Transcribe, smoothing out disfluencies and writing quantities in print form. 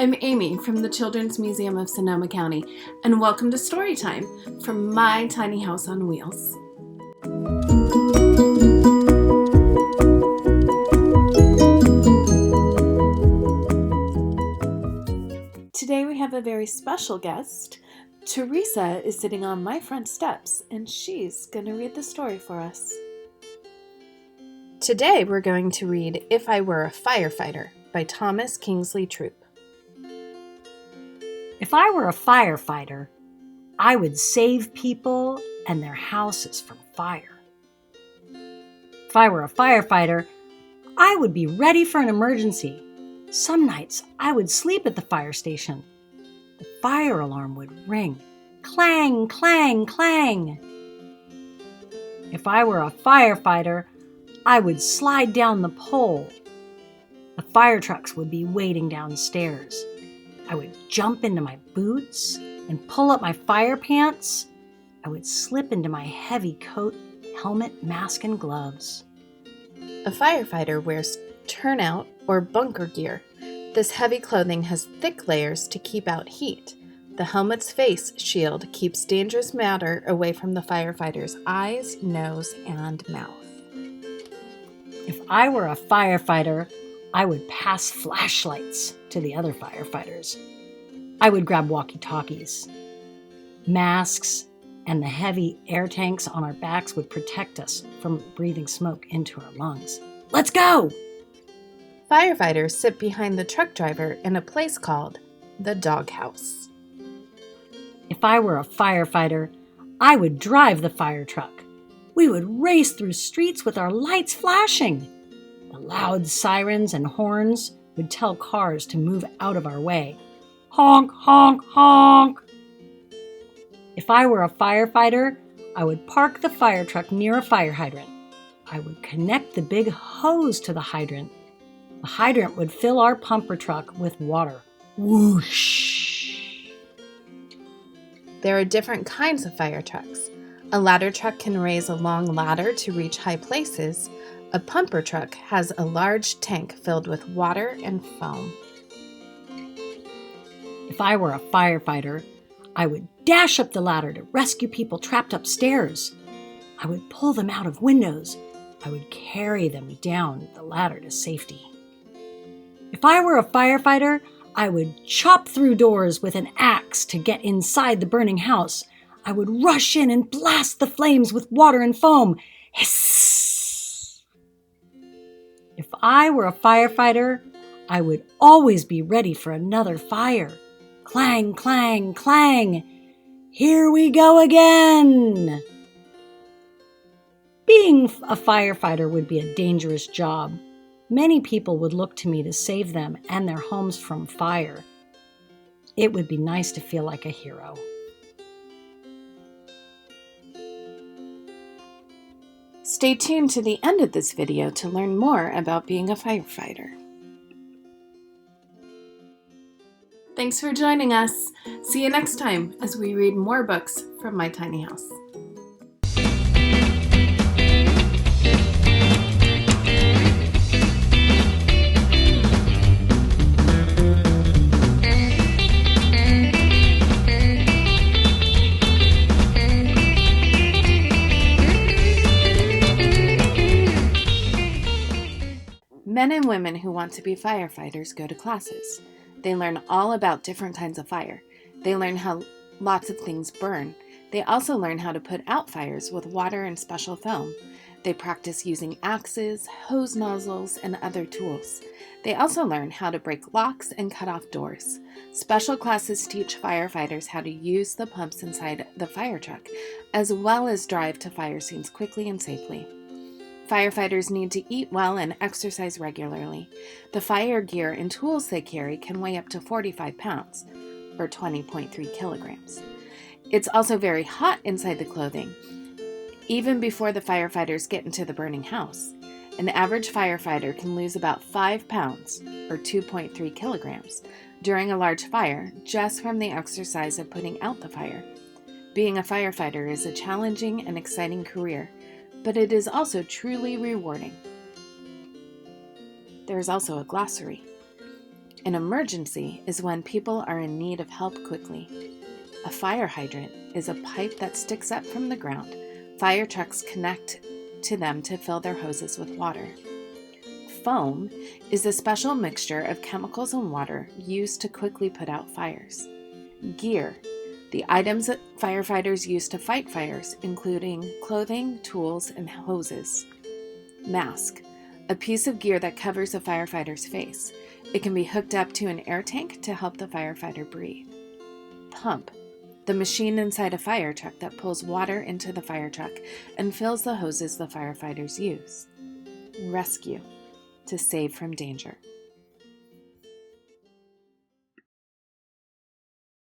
I'm Aymie from the Children's Museum of Sonoma County, and welcome to Storytime from my tiny house on wheels. Today we have a very special guest. Teresa is sitting on my front steps, and she's going to read the story for us. Today we're going to read If I Were a Firefighter by Thomas Troupe. If I were a firefighter, I would save people and their houses from fire. If I were a firefighter, I would be ready for an emergency. Some nights I would sleep at the fire station. The fire alarm would ring. Clang, clang, clang. If I were a firefighter, I would slide down the pole. The fire trucks would be waiting downstairs. I would jump into my boots and pull up my fire pants. I would slip into my heavy coat, helmet, mask, and gloves. A firefighter wears turnout or bunker gear. This heavy clothing has thick layers to keep out heat. The helmet's face shield keeps dangerous matter away from the firefighter's eyes, nose, and mouth. If I were a firefighter, I would pass flashlights to the other firefighters. I would grab walkie-talkies. Masks and the heavy air tanks on our backs would protect us from breathing smoke into our lungs. Let's go! Firefighters sit behind the truck driver in a place called the doghouse. If I were a firefighter, I would drive the fire truck. We would race through streets with our lights flashing. The loud sirens and horns would tell cars to move out of our way. Honk, honk, honk! If I were a firefighter, I would park the fire truck near a fire hydrant. I would connect the big hose to the hydrant. The hydrant would fill our pumper truck with water. Whoosh! There are different kinds of fire trucks. A ladder truck can raise a long ladder to reach high places. A pumper truck has a large tank filled with water and foam. If I were a firefighter, I would dash up the ladder to rescue people trapped upstairs. I would pull them out of windows. I would carry them down the ladder to safety. If I were a firefighter, I would chop through doors with an axe to get inside the burning house. I would rush in and blast the flames with water and foam. Hiss! If I were a firefighter, I would always be ready for another fire. Clang, clang, clang! Here we go again! Being a firefighter would be a dangerous job. Many people would look to me to save them and their homes from fire. It would be nice to feel like a hero. Stay tuned to the end of this video to learn more about being a firefighter. Thanks for joining us. See you next time as we read more books from my tiny house. Men and women who want to be firefighters go to classes. They learn all about different kinds of fire. They learn how lots of things burn. They also learn how to put out fires with water and special foam. They practice using axes, hose nozzles, and other tools. They also learn how to break locks and cut off doors. Special classes teach firefighters how to use the pumps inside the fire truck, as well as drive to fire scenes quickly and safely. Firefighters need to eat well and exercise regularly. The fire gear and tools they carry can weigh up to 45 pounds, or 20.3 kilograms. It's also very hot inside the clothing, even before the firefighters get into the burning house. An average firefighter can lose about 5 pounds, or 2.3 kilograms, during a large fire just from the exercise of putting out the fire. Being a firefighter is a challenging and exciting career, but it is also truly rewarding. There is also a glossary. An emergency is when people are in need of help quickly. A fire hydrant is a pipe that sticks up from the ground. Fire trucks connect to them to fill their hoses with water. Foam is a special mixture of chemicals and water used to quickly put out fires. Gear, the items that firefighters use to fight fires, including clothing, tools, and hoses. Mask, a piece of gear that covers a firefighter's face. It can be hooked up to an air tank to help the firefighter breathe. Pump, the machine inside a fire truck that pulls water into the fire truck and fills the hoses the firefighters use. Rescue, to save from danger.